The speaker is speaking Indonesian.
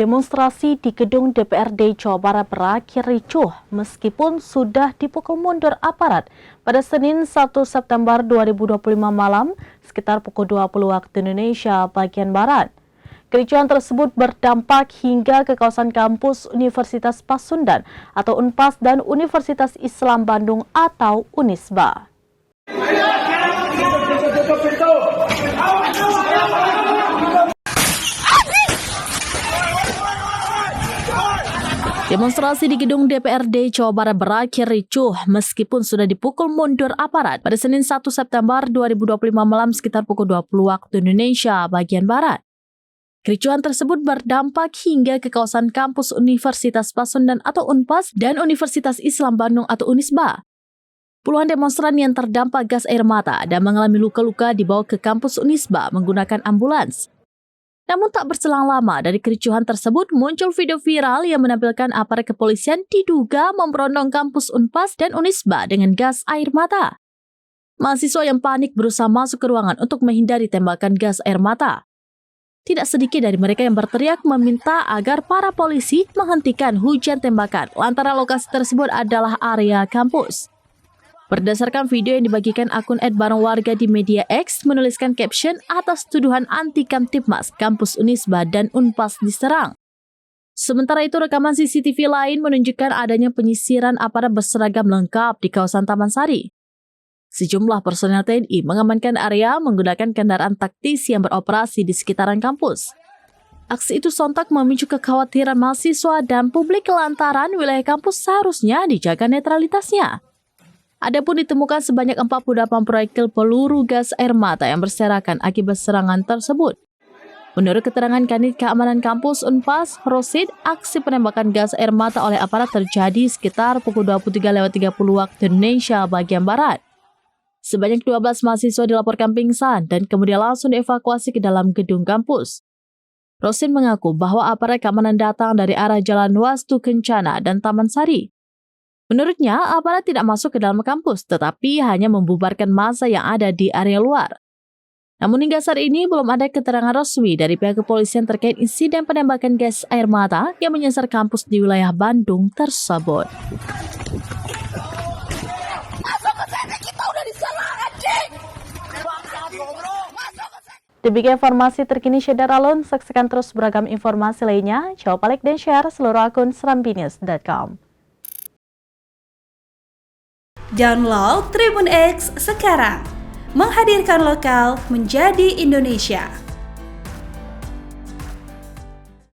Demonstrasi di gedung DPRD Jawa Barat berakhir ricuh meskipun sudah dipukul mundur aparat pada Senin 1 September 2025 malam sekitar pukul 20 waktu Indonesia bagian Barat. Kericuhan tersebut berdampak hingga ke kawasan kampus Universitas Pasundan atau UNPAS dan Universitas Islam Bandung atau Unisba. Demonstrasi di gedung DPRD Jawa Barat berakhir ricuh meskipun sudah dipukul mundur aparat pada Senin 1 September 2025 malam sekitar pukul 20 waktu Indonesia bagian Barat. Kericuhan tersebut berdampak hingga ke kawasan kampus Universitas Pasundan atau UNPAS dan Universitas Islam Bandung atau Unisba. Puluhan demonstran yang terdampak gas air mata dan mengalami luka-luka dibawa ke kampus Unisba menggunakan ambulans. Namun tak berselang lama dari kericuhan tersebut muncul video viral yang menampilkan aparat kepolisian diduga memberondong kampus UNPAS dan Unisba dengan gas air mata. Mahasiswa yang panik berusaha masuk ke ruangan untuk menghindari tembakan gas air mata. Tidak sedikit dari mereka yang berteriak meminta agar para polisi menghentikan hujan tembakan lantaran lokasi tersebut adalah area kampus. Berdasarkan video yang dibagikan akun @bareng warga di media X menuliskan caption atas tuduhan anti-Kamtibmas kampus Unisba dan UNPAS diserang. Sementara itu rekaman CCTV lain menunjukkan adanya penyisiran aparat berseragam lengkap di kawasan Taman Sari. Sejumlah personel TNI mengamankan area menggunakan kendaraan taktis yang beroperasi di sekitaran kampus. Aksi itu sontak memicu kekhawatiran mahasiswa dan publik lantaran wilayah kampus seharusnya dijaga netralitasnya. Adapun ditemukan sebanyak 48 proyektil peluru gas air mata yang berserakan akibat serangan tersebut. Menurut keterangan Kanit Keamanan Kampus UNPAS, Rosid, aksi penembakan gas air mata oleh aparat terjadi sekitar pukul 23.30 waktu Indonesia bagian Barat. Sebanyak 12 mahasiswa dilaporkan pingsan dan kemudian langsung dievakuasi ke dalam gedung kampus. Rosid mengaku bahwa aparat keamanan datang dari arah Jalan Wastu Kencana dan Taman Sari. Menurutnya, aparat tidak masuk ke dalam kampus, tetapi hanya membubarkan massa yang ada di area luar. Namun hingga saat ini belum ada keterangan resmi dari pihak kepolisian terkait insiden penembakan gas air mata yang menyasar kampus di wilayah Bandung tersebut. Demikian informasi terkini Syedar Alun. Saksikan terus beragam informasi lainnya. Coba like dan share seluruh akun serambinews.com. Download Tribun X sekarang, menghadirkan lokal menjadi Indonesia.